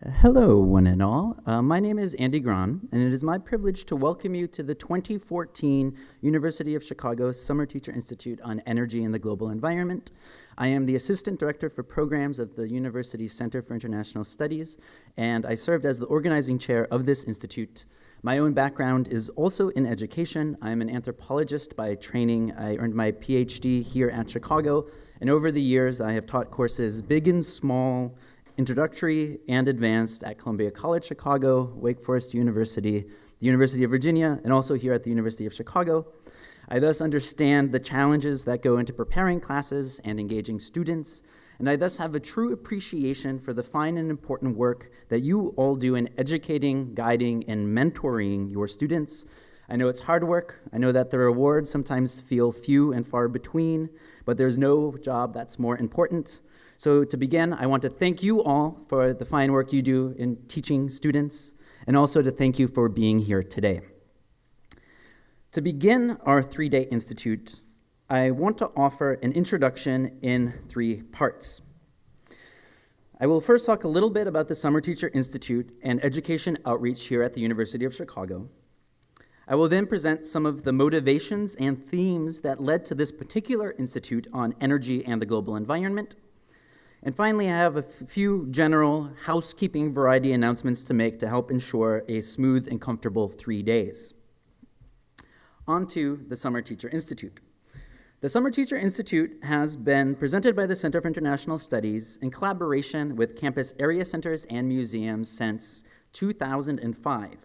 Hello, one and all. My name is Andy Graan, and it is my privilege to welcome you to the 2014 University of Chicago Summer Teacher Institute on Energy and the Global Environment. I am the Assistant Director for Programs of the University's Center for International Studies, and I served as the organizing chair of this institute. My own background is also in education. I'm an anthropologist by training. I earned my PhD here at Chicago, and over the years I have taught courses big and small, introductory and advanced at Columbia College Chicago, Wake Forest University, the University of Virginia, and also here at the University of Chicago. I thus understand the challenges that go into preparing classes and engaging students, and I thus have a true appreciation for the fine and important work that you all do in educating, guiding, and mentoring your students. I know it's hard work. I know that the rewards sometimes feel few and far between, but there's no job that's more important. So to begin, I want to thank you all for the fine work you do in teaching students, and also to thank you for being here today. To begin our three-day institute, I want to offer an introduction in 3 parts. I will first talk a little bit about the Summer Teacher Institute and education outreach here at the University of Chicago. I will then present some of the motivations and themes that led to this particular institute on energy and the global environment. And finally, I have a few general housekeeping variety announcements to make to help ensure a smooth and comfortable 3 days. On to the Summer Teacher Institute. The Summer Teacher Institute has been presented by the Center for International Studies in collaboration with campus area centers and museums since 2005.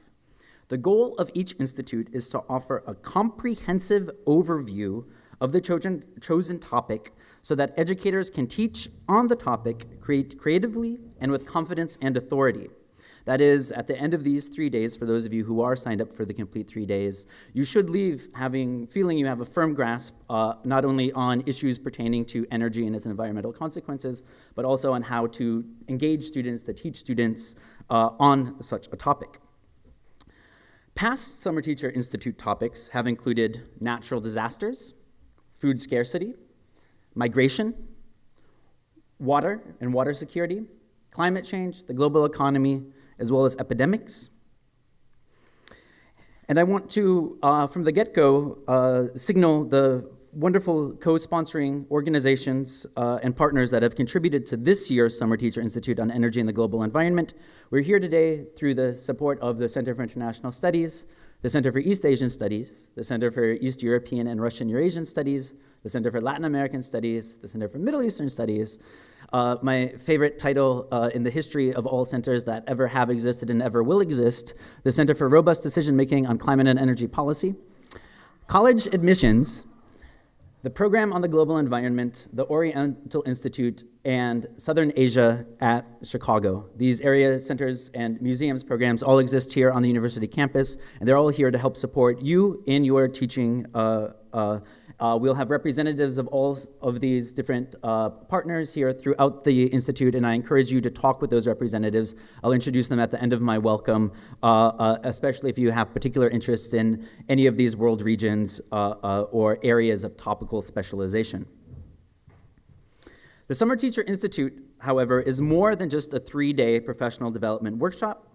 The goal of each institute is to offer a comprehensive overview of the chosen topic so that educators can teach on the topic creatively and with confidence and authority. That is, at the end of these 3 days, for those of you who are signed up for the complete 3 days, you should leave feeling you have a firm grasp not only on issues pertaining to energy and its environmental consequences, but also on how to engage students, to teach students on such a topic. Past Summer Teacher Institute topics have included natural disasters, food scarcity, migration, water and water security, climate change, the global economy, as well as epidemics. And I want to, from the get-go, signal the wonderful co-sponsoring organizations and partners that have contributed to this year's Summer Teacher Institute on Energy and the Global Environment. We're here today through the support of the Center for International Studies, the Center for East Asian Studies, the Center for East European and Russian Eurasian Studies, the Center for Latin American Studies, the Center for Middle Eastern Studies. My favorite title in the history of all centers that ever have existed and ever will exist, the Center for Robust Decision-Making on Climate and Energy Policy. College admissions, the Program on the Global Environment, the Oriental Institute, and Southern Asia at Chicago. These area centers and museums programs all exist here on the university campus, and they're all here to help support you in your teaching. We'll have representatives of all of these different partners here throughout the institute, and I encourage you to talk with those representatives. I'll introduce them at the end of my welcome, especially if you have particular interest in any of these world regions or areas of topical specialization. The Summer Teacher Institute, however, is more than just a 3-day professional development workshop.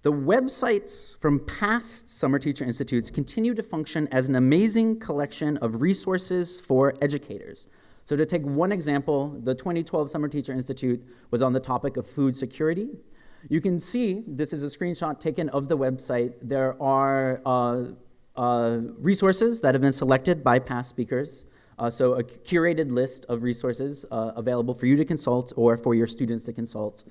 The websites from past Summer Teacher Institutes continue to function as an amazing collection of resources for educators. So to take one example, the 2012 Summer Teacher Institute was on the topic of food security. You can see, this is a screenshot taken of the website. There are resources that have been selected by past speakers. So a curated list of resources available for you to consult or for your students to consult.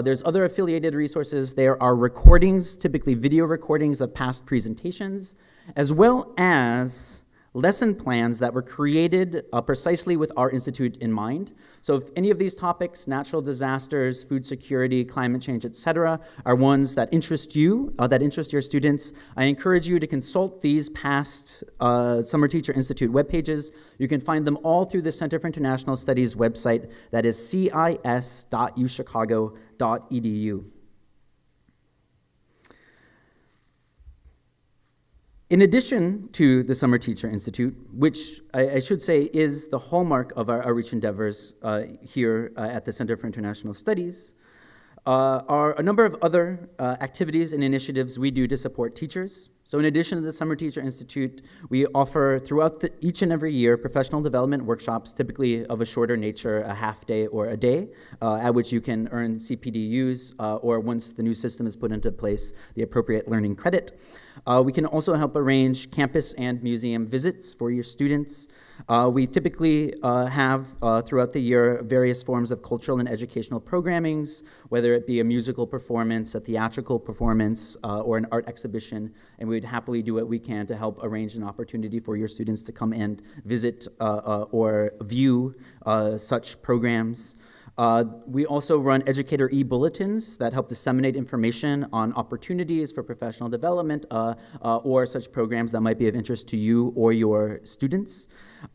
There's other affiliated resources. There are recordings, typically video recordings of past presentations, as well as lesson plans that were created precisely with our institute in mind. So if any of these topics, natural disasters, food security, climate change, etc., are ones that interest you, that interest your students, I encourage you to consult these past Summer Teacher Institute web pages. You can find them all through the Center for International Studies website, that is cis.uchicago.edu. In addition to the Summer Teacher Institute, which I should say is the hallmark of our outreach endeavors here at the Center for International Studies, Are a number of other activities and initiatives we do to support teachers. So in addition to the Summer Teacher Institute, we offer throughout each and every year professional development workshops, typically of a shorter nature, a half day or a day, at which you can earn CPDUs, or once the new system is put into place, the appropriate learning credit. We can also help arrange campus and museum visits for your students. We typically have, throughout the year, various forms of cultural and educational programmings, whether it be a musical performance, a theatrical performance, or an art exhibition, and we'd happily do what we can to help arrange an opportunity for your students to come and visit or view such programs. We also run educator e-bulletins that help disseminate information on opportunities for professional development or such programs that might be of interest to you or your students.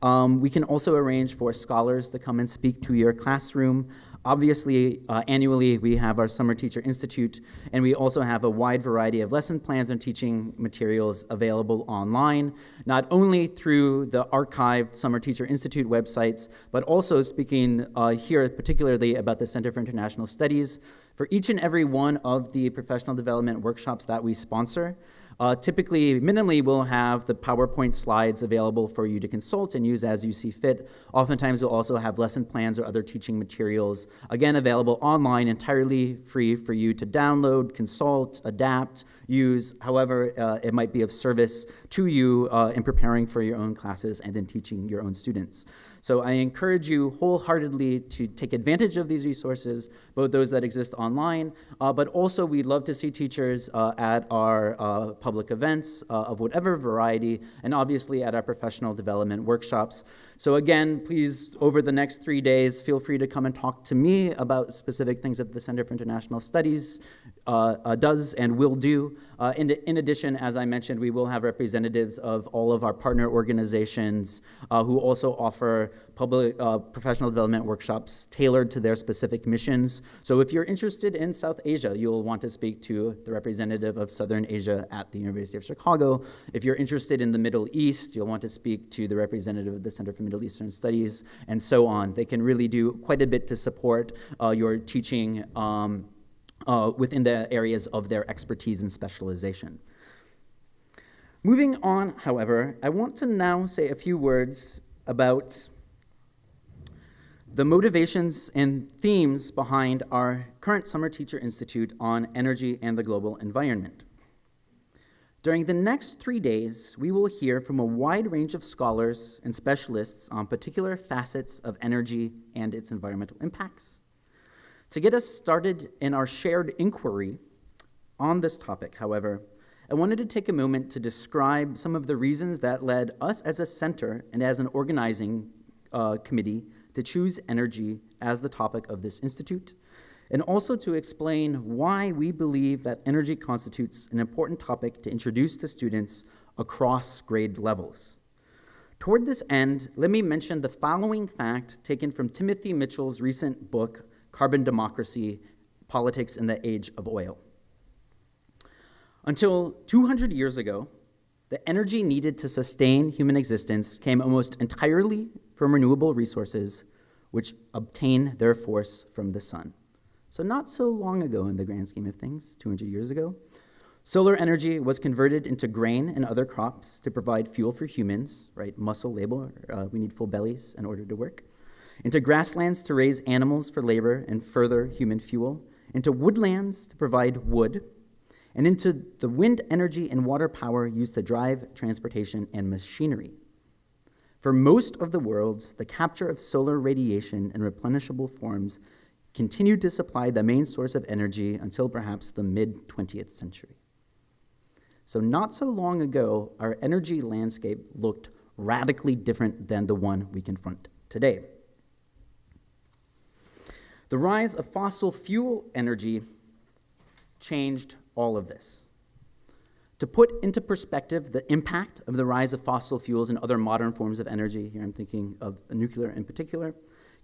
We can also arrange for scholars to come and speak to your classroom. Obviously, annually, we have our Summer Teacher Institute, and we also have a wide variety of lesson plans and teaching materials available online, not only through the archived Summer Teacher Institute websites, but also speaking here particularly about the Center for International Studies. For each and every one of the professional development workshops that we sponsor, typically, minimally, we'll have the PowerPoint slides available for you to consult and use as you see fit. Oftentimes, we'll also have lesson plans or other teaching materials, again, available online, entirely free for you to download, consult, adapt, use, however it might be of service to you in preparing for your own classes and in teaching your own students. So I encourage you wholeheartedly to take advantage of these resources, both those that exist online, but also we'd love to see teachers at our public events of whatever variety, and obviously at our professional development workshops. So again, please, over the next 3 days, feel free to come and talk to me about specific things that the Center for International Studies does and will do. In addition, as I mentioned, we will have representatives of all of our partner organizations who also offer public professional development workshops tailored to their specific missions. So if you're interested in South Asia, you'll want to speak to the representative of Southern Asia at the University of Chicago. If you're interested in the Middle East, you'll want to speak to the representative of the Center for Middle Eastern Studies, and so on. They can really do quite a bit to support your teaching within the areas of their expertise and specialization. Moving on, however, I want to now say a few words about the motivations and themes behind our current Summer Teacher Institute on energy and the global environment. During the next 3 days, we will hear from a wide range of scholars and specialists on particular facets of energy and its environmental impacts. To get us started in our shared inquiry on this topic, however, I wanted to take a moment to describe some of the reasons that led us as a center and as an organizing committee to choose energy as the topic of this institute, and also to explain why we believe that energy constitutes an important topic to introduce to students across grade levels. Toward this end, let me mention the following fact taken from Timothy Mitchell's recent book, Carbon Democracy, Politics in the Age of Oil. Until 200 years ago, the energy needed to sustain human existence came almost entirely from renewable resources, which obtain their force from the sun. So not so long ago in the grand scheme of things, 200 years ago, solar energy was converted into grain and other crops to provide fuel for humans, right? Muscle, labor, we need full bellies in order to work. Into grasslands to raise animals for labor and further human fuel, into woodlands to provide wood, and into the wind energy and water power used to drive transportation and machinery. For most of the world, the capture of solar radiation in replenishable forms continued to supply the main source of energy until perhaps the mid-20th century. So not so long ago, our energy landscape looked radically different than the one we confront today. The rise of fossil fuel energy changed all of this. To put into perspective the impact of the rise of fossil fuels and other modern forms of energy, here I'm thinking of nuclear in particular,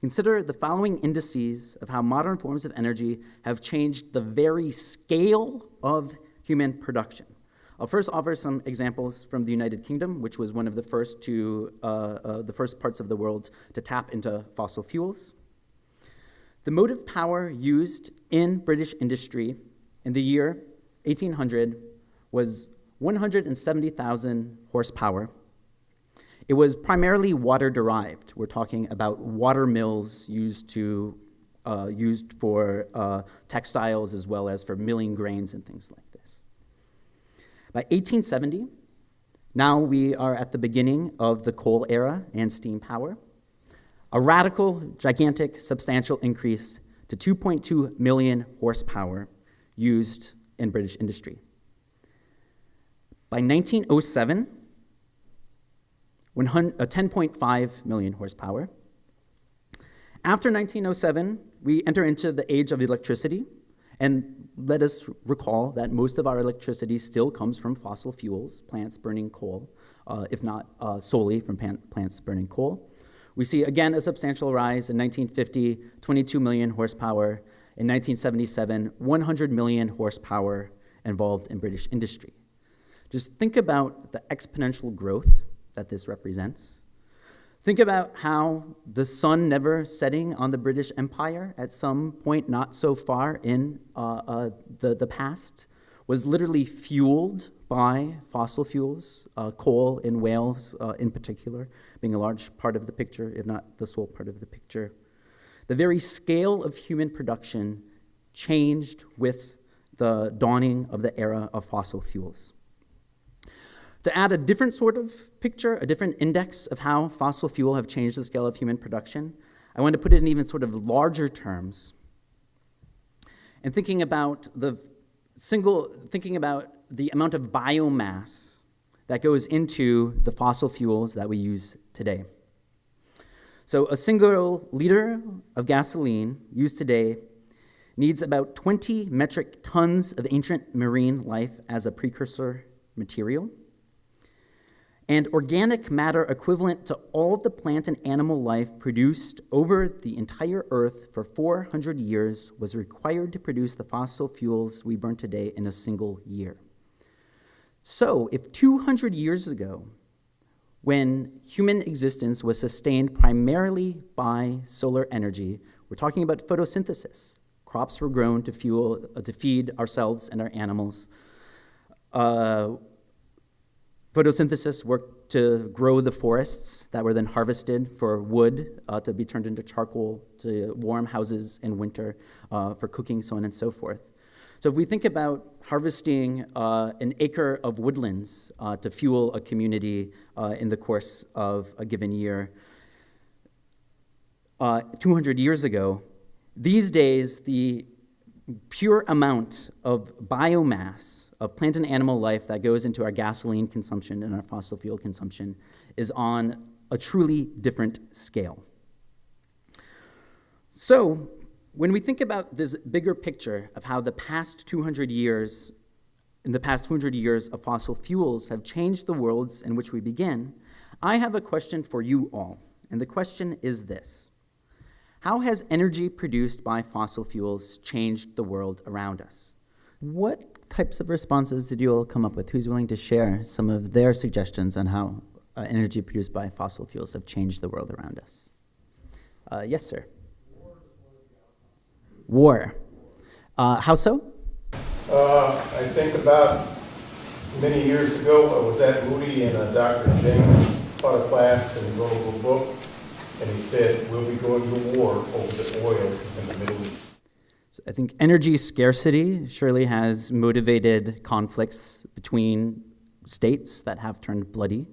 consider the following indices of how modern forms of energy have changed the very scale of human production. I'll first offer some examples from the United Kingdom, which was one of the first parts of the world to tap into fossil fuels. The motive power used in British industry in the year 1800 was 170,000 horsepower. It was primarily water-derived. We're talking about water mills used for textiles as well as for milling grains and things like this. By 1870, now we are at the beginning of the coal era and steam power. A radical, gigantic, substantial increase to 2.2 million horsepower used in British industry. By 1907, 10.5 million horsepower. After 1907, we enter into the age of electricity, and let us recall that most of our electricity still comes from fossil fuels, plants burning coal, if not solely from plants burning coal. We see again a substantial rise in 1950, 22 million horsepower. In 1977, 100 million horsepower involved in British industry. Just think about the exponential growth that this represents. Think about how the sun never setting on the British Empire at some point not so far in the past was literally fueled by fossil fuels, coal in Wales in particular, being a large part of the picture, if not the sole part of the picture. The very scale of human production changed with the dawning of the era of fossil fuels. To add a different sort of picture, a different index of how fossil fuel have changed the scale of human production, I want to put it in even sort of larger terms. And thinking about the amount of biomass that goes into the fossil fuels that we use today. So a single liter of gasoline used today needs about 20 metric tons of ancient marine life as a precursor material. And organic matter equivalent to all the plant and animal life produced over the entire Earth for 400 years was required to produce the fossil fuels we burn today in a single year. So, if 200 years ago, when human existence was sustained primarily by solar energy, we're talking about photosynthesis. Crops were grown to feed ourselves and our animals. Photosynthesis worked to grow the forests that were then harvested for wood to be turned into charcoal, to warm houses in winter, for cooking, so on and so forth. So if we think about harvesting an acre of woodlands to fuel a community in the course of a given year, 200 years ago, these days the pure amount of biomass of plant and animal life that goes into our gasoline consumption and our fossil fuel consumption is on a truly different scale. So, when we think about this bigger picture of how in the past 200 years of fossil fuels have changed the worlds in which we begin, I have a question for you all, and the question is this. How has energy produced by fossil fuels changed the world around us? What types of responses did you all come up with? Who's willing to share some of their suggestions on how energy produced by fossil fuels have changed the world around us? Yes, sir. War. How so? I think about many years ago, I was at Moody and Dr. James taught a class and he wrote a little book, and he said, we'll be going to war over the oil in the Middle East. So I think energy scarcity surely has motivated conflicts between states that have turned bloody.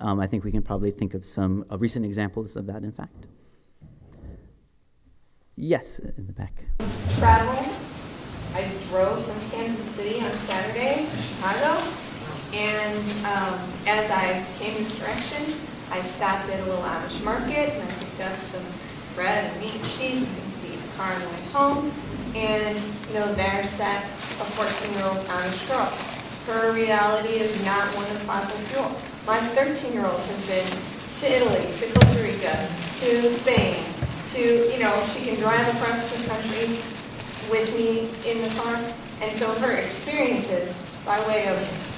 I think we can probably think of some recent examples of that, in fact. Yes, in the back. Travel. I drove from Kansas City on Saturday to Chicago, and as I came this direction, I stopped at a little Amish market, and I picked up some bread and meat and cheese and things to eat in the car on the way home. And, there sat a 14-year-old Amish girl. Her reality is not one of fossil fuel. My 13-year-old has been to Italy, to Costa Rica, to Spain, she can drive across the country with me in the car. And so her experiences, by way of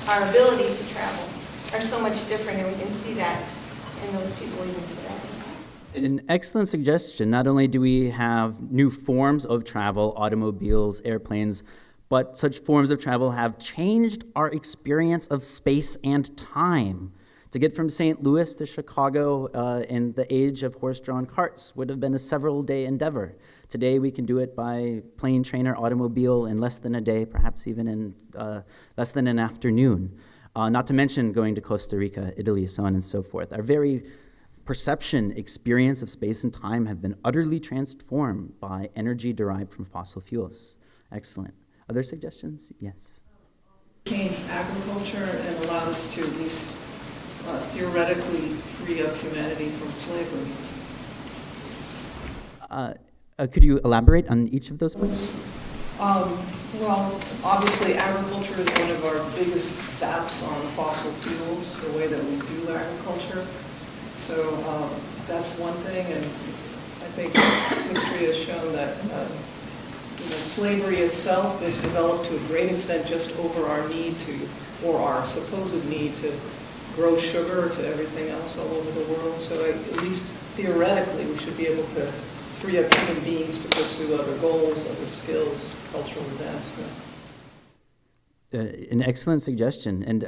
our ability to travel, are so much different, and we can see that in those people even today. An excellent suggestion. Not only do we have new forms of travel, automobiles, airplanes, but such forms of travel have changed our experience of space and time. To get from St. Louis to Chicago in the age of horse-drawn carts would have been a several-day endeavor. Today, we can do it by plane, train, or automobile in less than a day, perhaps even in less than an afternoon. Not to mention going to Costa Rica, Italy, so on and so forth. Our very perception, experience of space and time have been utterly transformed by energy derived from fossil fuels. Excellent. Other suggestions? Yes. Became agriculture and allowed us to at least theoretically free up humanity from slavery. Could you elaborate on each of those points? Well, obviously agriculture is one of our biggest saps on fossil fuels, the way that we do agriculture. So that's one thing, and I think history has shown that slavery itself is developed to a great extent just over our need to, or our supposed need to grow sugar to everything else all over the world. So at least theoretically, we should be able to free up human beings to pursue other goals, other skills, cultural advancement. An excellent suggestion, and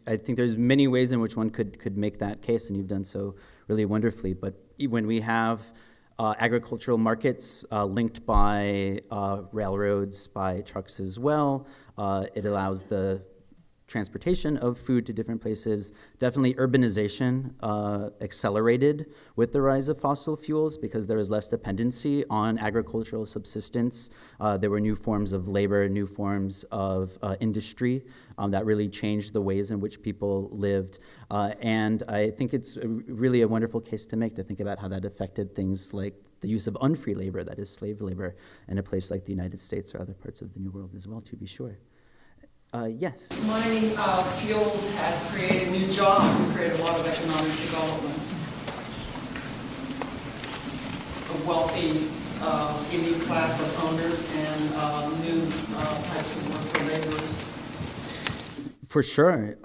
I think there's many ways in which one could make that case, and you've done so really wonderfully. But when we have agricultural markets linked by railroads, by trucks as well, it allows the transportation of food to different places. Definitely urbanization accelerated with the rise of fossil fuels because there was less dependency on agricultural subsistence. There were new forms of labor, new forms of industry that really changed the ways in which people lived. And I think it's really a wonderful case to make, to think about how that affected things like the use of unfree labor, that is slave labor, in a place like the United States or other parts of the New World as well, to be sure. Yes. Mining fuels has created new jobs and created a lot of economic development. A wealthy elite class of owners and new types of work for laborers. For sure.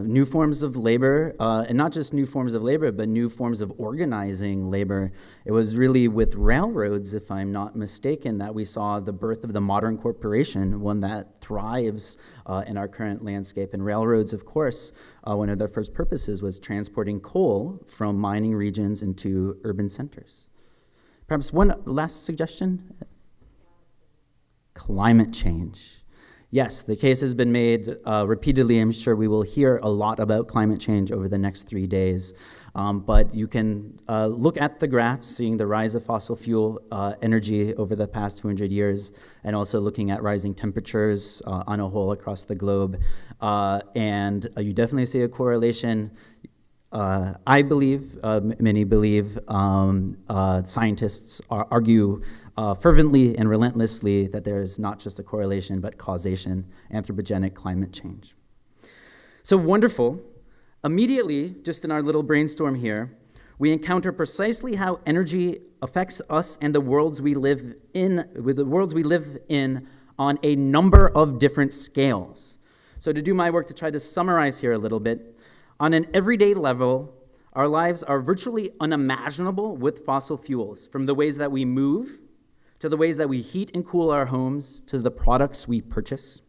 New forms of labor, and not just new forms of labor, but new forms of organizing labor. It was really with railroads, if I'm not mistaken, that we saw the birth of the modern corporation, one that thrives in our current landscape. And railroads, of course, one of their first purposes was transporting coal from mining regions into urban centers. Perhaps one last suggestion? Climate change. Yes, the case has been made repeatedly. I'm sure we will hear a lot about climate change over the next 3 days. But you can look at the graphs, seeing the rise of fossil fuel energy over the past 200 years, and also looking at rising temperatures on a whole across the globe. And you definitely see a correlation. I believe, many believe, scientists argue fervently and relentlessly that there is not just a correlation, but causation, anthropogenic climate change. So wonderful. Immediately, just in our little brainstorm here, we encounter precisely how energy affects us and the worlds we live in, on a number of different scales. So to do my work to try to summarize here a little bit, on an everyday level, our lives are virtually unimaginable with fossil fuels, from the ways that we move, to the ways that we heat and cool our homes, to the products we purchase.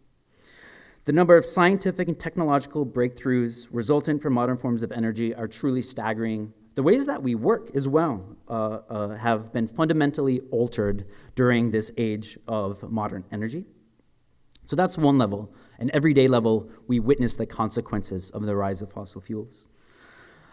The number of scientific and technological breakthroughs resultant from modern forms of energy are truly staggering. The ways that we work as well have been fundamentally altered during this age of modern energy. So that's one level. An everyday level, we witness the consequences of the rise of fossil fuels.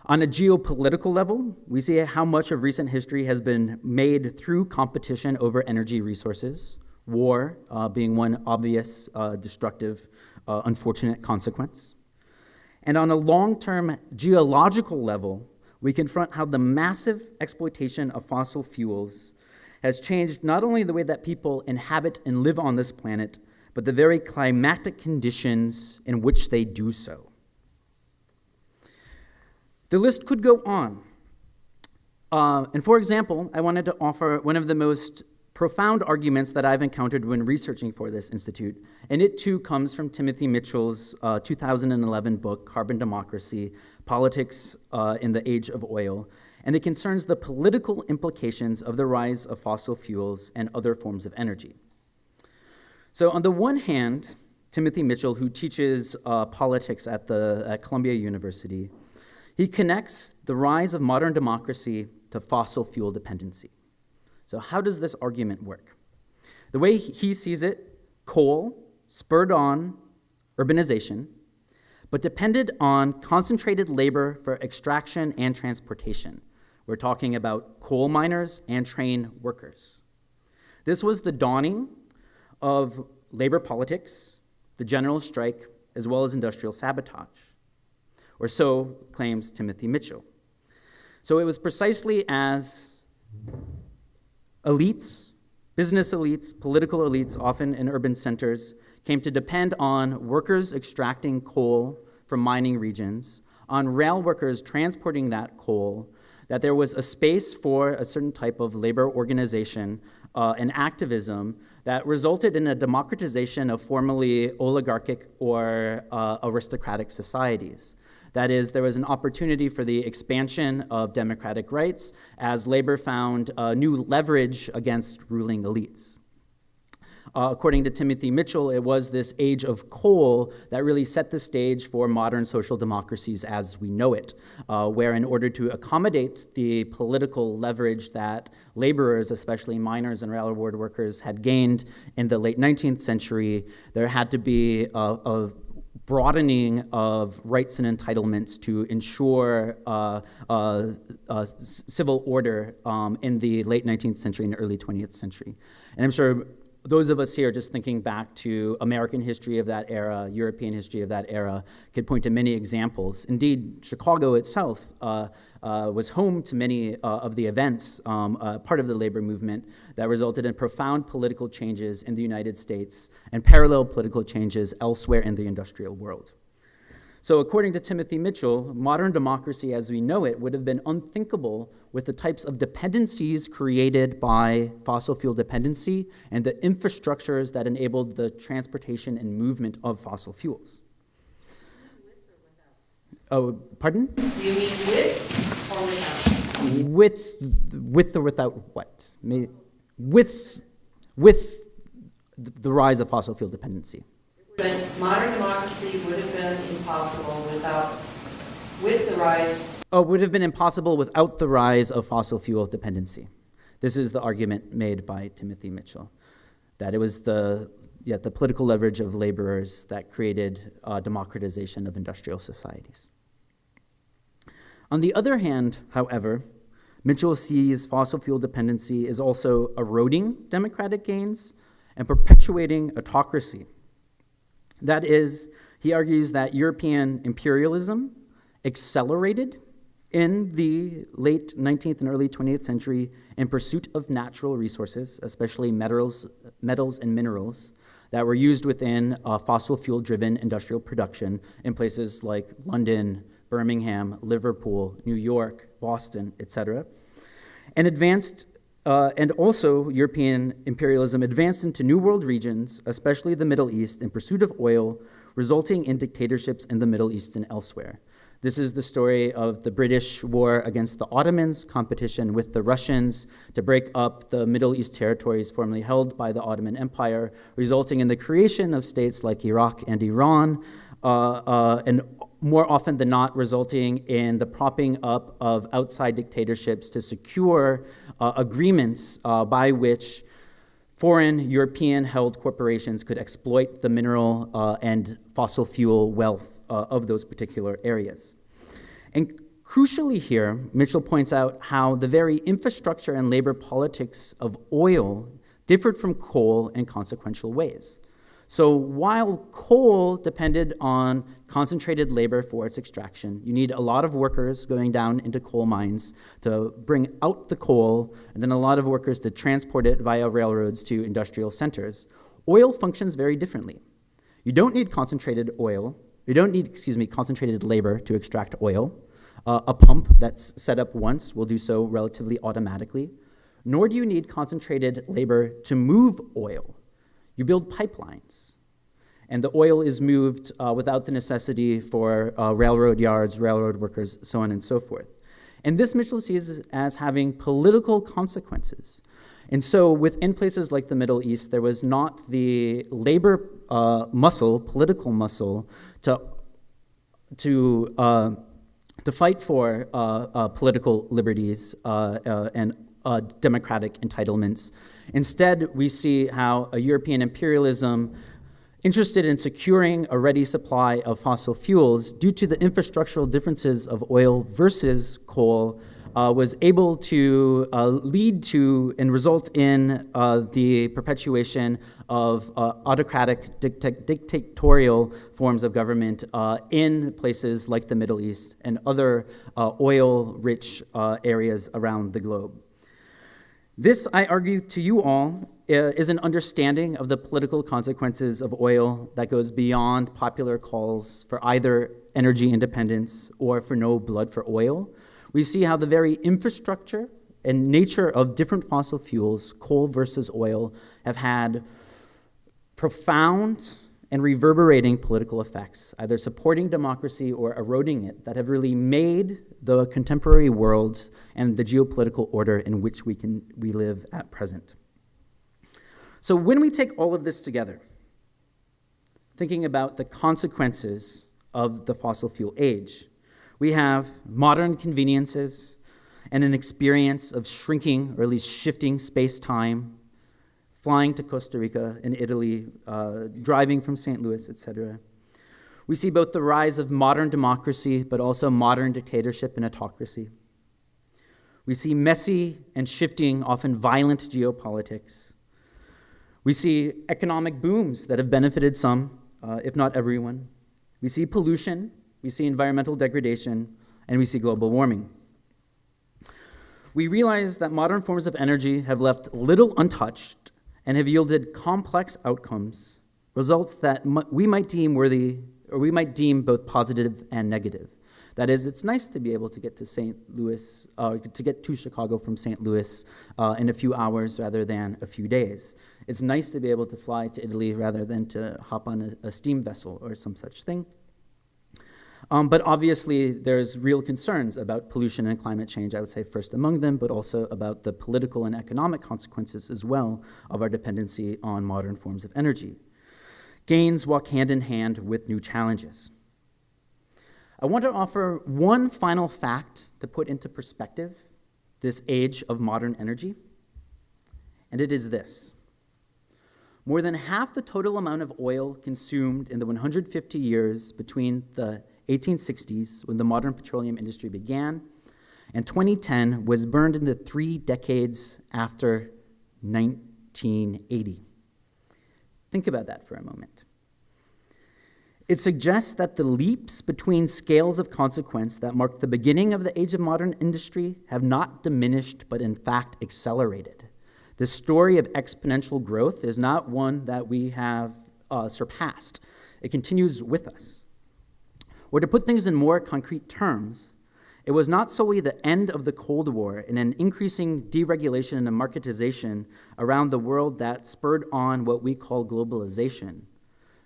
On a geopolitical level, we see how much of recent history has been made through competition over energy resources, war being one obvious, destructive, unfortunate consequence. And on a long-term geological level, we confront how the massive exploitation of fossil fuels has changed not only the way that people inhabit and live on this planet, but the very climatic conditions in which they do so. The list could go on. And for example, I wanted to offer one of the most profound arguments that I've encountered when researching for this institute, and it too comes from Timothy Mitchell's 2011 book, Carbon Democracy, Politics in the Age of Oil. and it concerns the political implications of the rise of fossil fuels and other forms of energy. So on the one hand, Timothy Mitchell, who teaches politics at Columbia University, he connects the rise of modern democracy to fossil fuel dependency. So how does this argument work? The way he sees it, coal spurred on urbanization, but depended on concentrated labor for extraction and transportation. We're talking about coal miners and train workers. This was the dawning of labor politics, the general strike, as well as industrial sabotage, or so claims Timothy Mitchell. So it was precisely as elites, business elites, political elites, often in urban centers, came to depend on workers extracting coal from mining regions, on rail workers transporting that coal, that there was a space for a certain type of labor organization and activism that resulted in a democratization of formerly oligarchic or aristocratic societies. That is, there was an opportunity for the expansion of democratic rights as labor found new leverage against ruling elites. According to Timothy Mitchell, it was this age of coal that really set the stage for modern social democracies as we know it, where in order to accommodate the political leverage that laborers, especially miners and railroad workers, had gained in the late 19th century, there had to be a broadening of rights and entitlements to ensure civil order in the late 19th century and early 20th century. And I'm sure those of us here just thinking back to American history of that era, European history of that era, could point to many examples. Indeed, Chicago itself was home to many of the events, part of the labor movement, that resulted in profound political changes in the United States and parallel political changes elsewhere in the industrial world. So according to Timothy Mitchell, modern democracy as we know it would have been unthinkable with the types of dependencies created by fossil fuel dependency and the infrastructures that enabled the transportation and movement of fossil fuels. Oh, pardon? Do you mean with or without? With or without what? With the rise of fossil fuel dependency. But modern democracy would have been impossible with the rise. Oh, would have been impossible without the rise of fossil fuel dependency. This is the argument made by Timothy Mitchell, that it was the political leverage of laborers that created democratization of industrial societies. On the other hand, however, Mitchell sees fossil fuel dependency as also eroding democratic gains and perpetuating autocracy. That is, he argues that European imperialism accelerated in the late 19th and early 20th century in pursuit of natural resources, especially metals and minerals, that were used within fossil fuel-driven industrial production in places like London, Birmingham, Liverpool, New York, Boston, etc. And also European imperialism advanced into New World regions, especially the Middle East, in pursuit of oil, resulting in dictatorships in the Middle East and elsewhere. This is the story of the British war against the Ottomans, competition with the Russians to break up the Middle East territories formerly held by the Ottoman Empire, resulting in the creation of states like Iraq and Iran, and more often than not resulting in the propping up of outside dictatorships to secure agreements by which foreign European-held corporations could exploit the mineral and fossil fuel wealth of those particular areas. And crucially here, Mitchell points out how the very infrastructure and labor politics of oil differed from coal in consequential ways. So while coal depended on concentrated labor for its extraction, you need a lot of workers going down into coal mines to bring out the coal, and then a lot of workers to transport it via railroads to industrial centers. Oil functions very differently. You don't need concentrated labor to extract oil. A pump that's set up once will do so relatively automatically. Nor do you need concentrated labor to move oil. You build pipelines, and the oil is moved without the necessity for railroad yards, railroad workers, so on and so forth. And this Mitchell sees as having political consequences. And so within places like the Middle East, there was not the labor political muscle, to fight for political liberties and democratic entitlements. Instead, we see how a European imperialism interested in securing a ready supply of fossil fuels due to the infrastructural differences of oil versus coal was able to lead to and result in the perpetuation of autocratic, dictatorial forms of government in places like the Middle East and other oil-rich areas around the globe. This, I argue to you all, is an understanding of the political consequences of oil that goes beyond popular calls for either energy independence or for no blood for oil. We see how the very infrastructure and nature of different fossil fuels, coal versus oil, have had profound and reverberating political effects, either supporting democracy or eroding it, that have really made the contemporary world and the geopolitical order in which we live at present. So when we take all of this together, thinking about the consequences of the fossil fuel age, we have modern conveniences and an experience of shrinking, or at least shifting space-time, flying to Costa Rica and Italy, driving from St. Louis, etc. We see both the rise of modern democracy, but also modern dictatorship and autocracy. We see messy and shifting, often violent geopolitics. We see economic booms that have benefited some, if not everyone. We see pollution, we see environmental degradation, and we see global warming. We realize that modern forms of energy have left little untouched and have yielded complex outcomes, results that we might deem worthy, or we might deem both positive and negative. That is, it's nice to be able to get to St. Louis, to get to Chicago from St. Louis in a few hours rather than a few days. It's nice to be able to fly to Italy rather than to hop on a steam vessel or some such thing. But obviously, there's real concerns about pollution and climate change, I would say first among them, but also about the political and economic consequences as well of our dependency on modern forms of energy. Gains walk hand in hand with new challenges. I want to offer one final fact to put into perspective this age of modern energy, and it is this. More than half the total amount of oil consumed in the 150 years between the 1860s, when the modern petroleum industry began, and 2010 was burned in the 3 decades after 1980. Think about that for a moment. It suggests that the leaps between scales of consequence that marked the beginning of the age of modern industry have not diminished, but in fact accelerated. The story of exponential growth is not one that we have surpassed. It continues with us. Or to put things in more concrete terms, it was not solely the end of the Cold War and an increasing deregulation and marketization around the world that spurred on what we call globalization.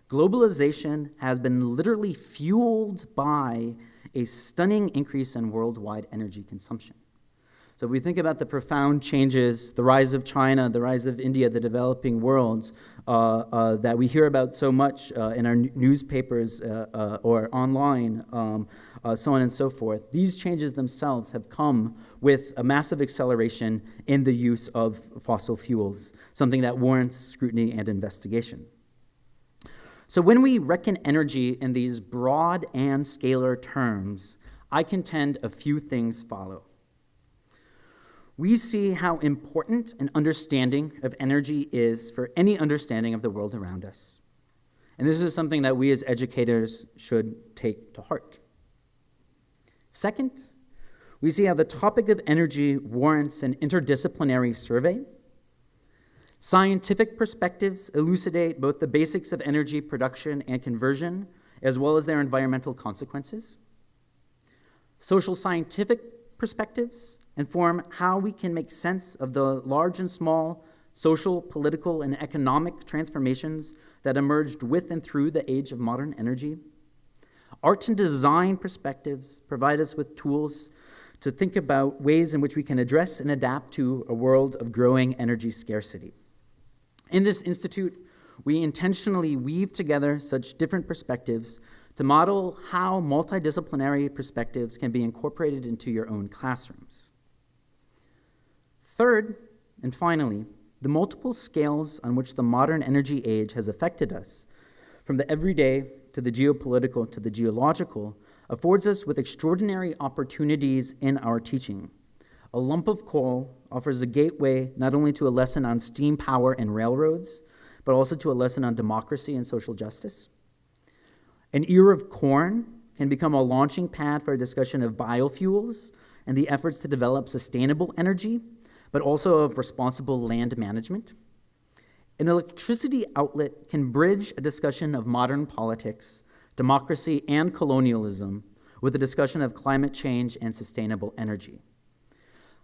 Globalization has been literally fueled by a stunning increase in worldwide energy consumption. So if we think about the profound changes, the rise of China, the rise of India, the developing worlds that we hear about so much in our newspapers or online, so on and so forth, these changes themselves have come with a massive acceleration in the use of fossil fuels, something that warrants scrutiny and investigation. So when we reckon energy in these broad and scalar terms, I contend a few things follow. We see how important an understanding of energy is for any understanding of the world around us. And this is something that we as educators should take to heart. Second, we see how the topic of energy warrants an interdisciplinary survey. Scientific perspectives elucidate both the basics of energy production and conversion, as well as their environmental consequences. Social scientific perspectives inform how we can make sense of the large and small social, political, and economic transformations that emerged with and through the age of modern energy. Art and design perspectives provide us with tools to think about ways in which we can address and adapt to a world of growing energy scarcity. In this institute, we intentionally weave together such different perspectives to model how multidisciplinary perspectives can be incorporated into your own classrooms. Third, and finally, the multiple scales on which the modern energy age has affected us, from the everyday to the geopolitical to the geological, affords us with extraordinary opportunities in our teaching. A lump of coal offers a gateway not only to a lesson on steam power and railroads, but also to a lesson on democracy and social justice. An ear of corn can become a launching pad for a discussion of biofuels and the efforts to develop sustainable energy, but also of responsible land management. An electricity outlet can bridge a discussion of modern politics, democracy, and colonialism with a discussion of climate change and sustainable energy.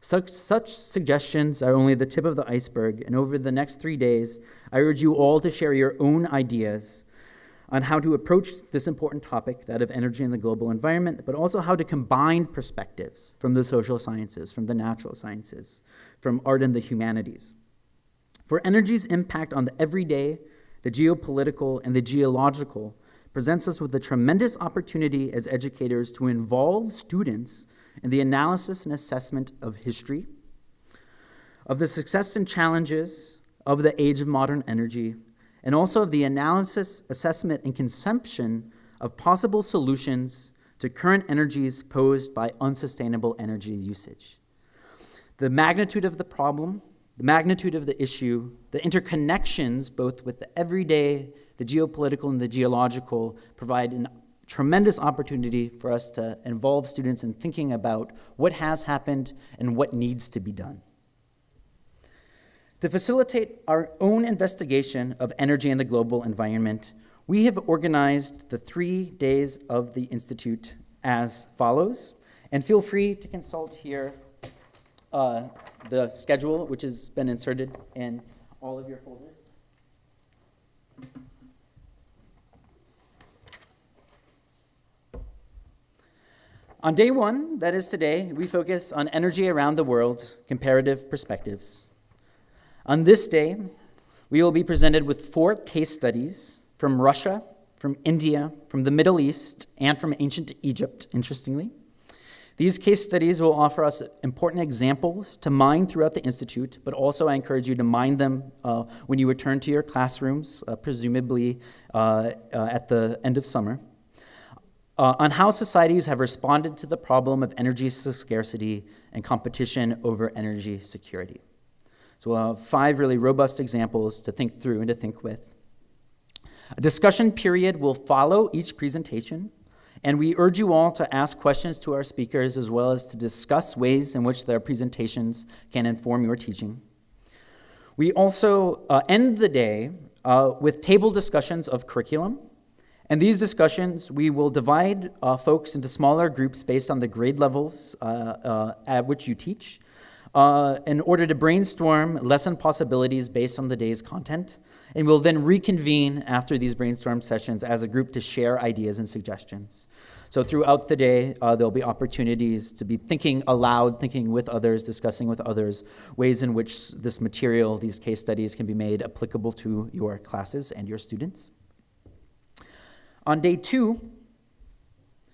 Such suggestions are only the tip of the iceberg, and over the next 3 days, I urge you all to share your own ideas on how to approach this important topic, that of energy in the global environment, but also how to combine perspectives from the social sciences, from the natural sciences, from art and the humanities. For energy's impact on the everyday, the geopolitical, and the geological presents us with a tremendous opportunity as educators to involve students in the analysis and assessment of history, of the success and challenges of the age of modern energy, and also of the analysis, assessment, and consumption of possible solutions to current energies posed by unsustainable energy usage. The magnitude of the problem, the magnitude of the issue, the interconnections both with the everyday, the geopolitical, and the geological provide a tremendous opportunity for us to involve students in thinking about what has happened and what needs to be done. To facilitate our own investigation of energy in the global environment, we have organized the 3 days of the Institute as follows, and feel free to consult here the schedule, which has been inserted in all of your folders. On day 1, that is today, we focus on energy around the world, comparative perspectives. On this day, we will be presented with 4 case studies from Russia, from India, from the Middle East, and from ancient Egypt, interestingly. These case studies will offer us important examples to mine throughout the Institute, but also I encourage you to mine them when you return to your classrooms, presumably at the end of summer, on how societies have responded to the problem of energy scarcity and competition over energy security. So we'll have 5 really robust examples to think through and to think with. A discussion period will follow each presentation, and we urge you all to ask questions to our speakers as well as to discuss ways in which their presentations can inform your teaching. We also end the day with table discussions of curriculum. And these discussions, we will divide folks into smaller groups based on the grade levels at which you teach in order to brainstorm lesson possibilities based on the day's content. And we'll then reconvene after these brainstorm sessions as a group to share ideas and suggestions. So throughout the day, there'll be opportunities to be thinking aloud, thinking with others, discussing with others, ways in which this material, these case studies, can be made applicable to your classes and your students. On day 2,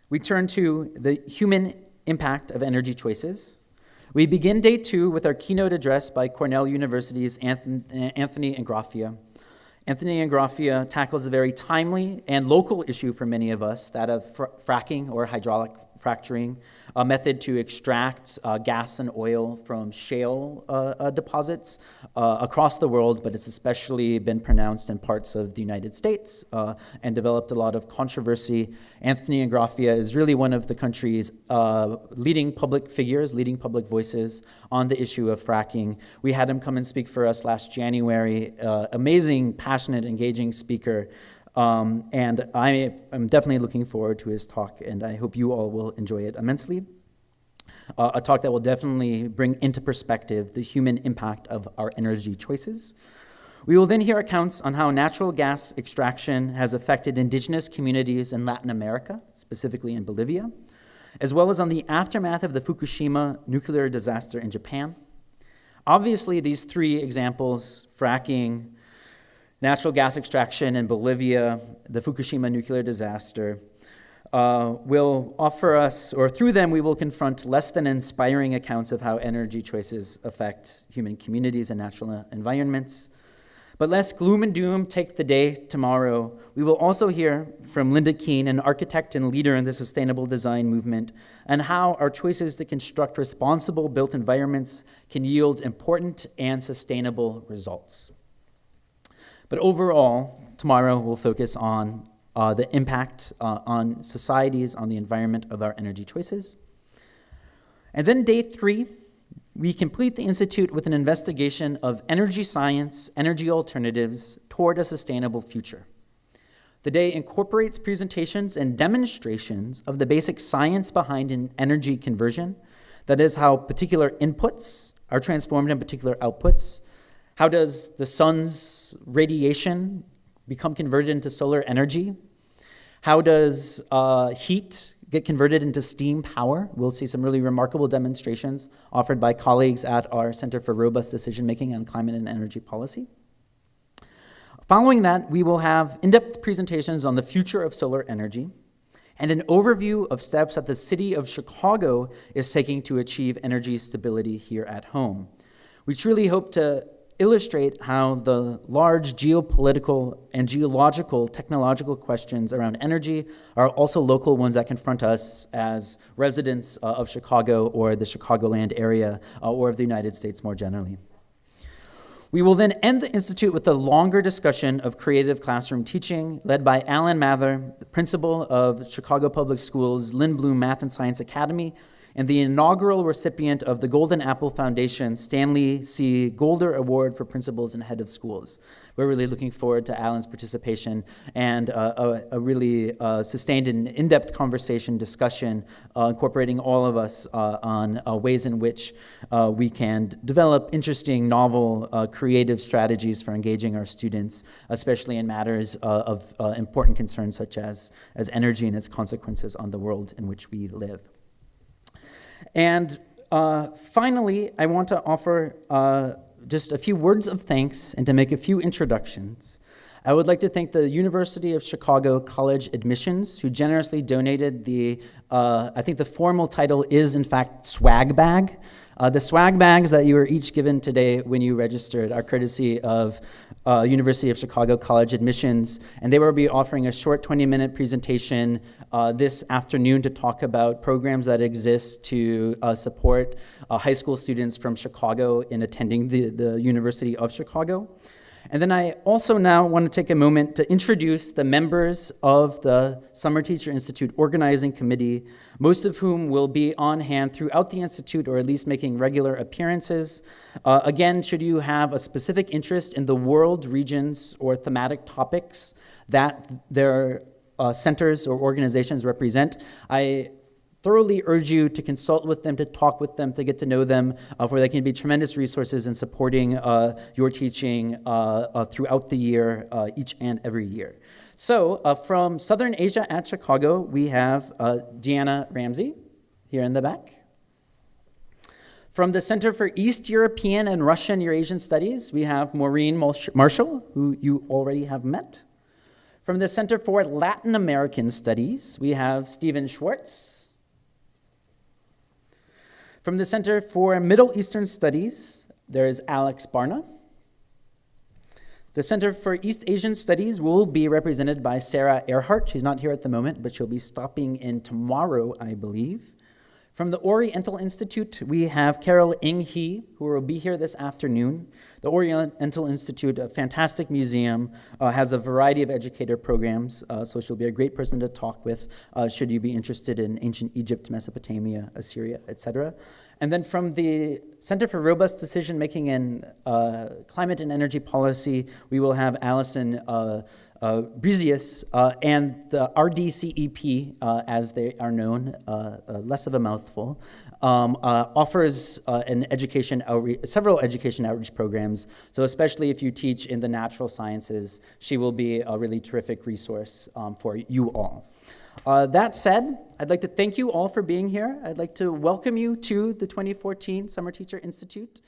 we turn to the human impact of energy choices. We begin day 2 with our keynote address by Cornell University's Anthony Ingraffia. Anthony Ingraffia tackles a very timely and local issue for many of us, that of fracking or hydraulic fracturing, a method to extract gas and oil from shale deposits across the world, but it's especially been pronounced in parts of the United States and developed a lot of controversy. Anthony Ingraffia is really one of the country's leading public figures, leading public voices on the issue of fracking. We had him come and speak for us last January. Amazing, passionate, engaging speaker. And I am definitely looking forward to his talk, and I hope you all will enjoy it immensely. A talk that will definitely bring into perspective the human impact of our energy choices. We will then hear accounts on how natural gas extraction has affected indigenous communities in Latin America, specifically in Bolivia, as well as on the aftermath of the Fukushima nuclear disaster in Japan. Obviously, these three examples, fracking, natural gas extraction in Bolivia, the Fukushima nuclear disaster, will offer us, or through them we will confront less than inspiring accounts of how energy choices affect human communities and natural environments. But lest gloom and doom take the day tomorrow, we will also hear from Linda Keene, an architect and leader in the sustainable design movement, and how our choices to construct responsible built environments can yield important and sustainable results. But overall, tomorrow we'll focus on the impact on societies, on the environment of our energy choices. And then day 3, we complete the Institute with an investigation of energy science, energy alternatives toward a sustainable future. The day incorporates presentations and demonstrations of the basic science behind an energy conversion, that is, how particular inputs are transformed into particular outputs. How does the sun's radiation become converted into solar energy? How does heat get converted into steam power? We'll see some really remarkable demonstrations offered by colleagues at our Center for Robust Decision-Making on Climate and Energy Policy. Following that, we will have in-depth presentations on the future of solar energy and an overview of steps that the city of Chicago is taking to achieve energy stability here at home. We truly hope to illustrate how the large geopolitical and geological technological questions around energy are also local ones that confront us as residents of Chicago or the Chicagoland area or of the United States more generally. We will then end the Institute with a longer discussion of creative classroom teaching led by Alan Mather, the principal of Chicago Public Schools Lynn Bloom Math and Science Academy, and the inaugural recipient of the Golden Apple Foundation Stanley C. Golder Award for Principals and Head of Schools. We're really looking forward to Alan's participation and a really sustained and in-depth conversation discussion incorporating all of us on ways in which we can develop interesting, novel, creative strategies for engaging our students, especially in matters of important concerns such as energy and its consequences on the world in which we live. And finally, I want to offer just a few words of thanks and to make a few introductions. I would like to thank the University of Chicago College Admissions, who generously donated I think the formal title is, in fact, swag bag. The swag bags that you were each given today when you registered are courtesy of University of Chicago College Admissions, and they will be offering a short 20-minute presentation this afternoon to talk about programs that exist to support high school students from Chicago in attending the University of Chicago. And then I also now want to take a moment to introduce the members of the Summer Teacher Institute Organizing Committee, most of whom will be on hand throughout the Institute or at least making regular appearances. Again, should you have a specific interest in the world, regions, or thematic topics that their centers or organizations represent, I thoroughly urge you to consult with them, to talk with them, to get to know them, for they can be tremendous resources in supporting your teaching throughout the year, each and every year. So from Southern Asia at Chicago, we have Deanna Ramsey here in the back. From the Center for East European and Russian Eurasian Studies, we have Maureen Marshall, who you already have met. From the Center for Latin American Studies, we have Stephen Schwartz. From the Center for Middle Eastern Studies, there is Alex Barna. The Center for East Asian Studies will be represented by Sarah Earhart. She's not here at the moment, but she'll be stopping in tomorrow, I believe. From the Oriental Institute, we have Carol Ing He, who will be here this afternoon. The Oriental Institute, a fantastic museum, has a variety of educator programs, so she'll be a great person to talk with should you be interested in ancient Egypt, Mesopotamia, Assyria, etc. And then from the Center for Robust Decision-Making in Climate and Energy Policy, we will have Allison Brizius and the RDCEP, as they are known, less of a mouthful, offers several education outreach programs. So especially if you teach in the natural sciences, she will be a really terrific resource for you all. That said, I'd like to thank you all for being here. I'd like to welcome you to the 2014 Summer Teacher Institute.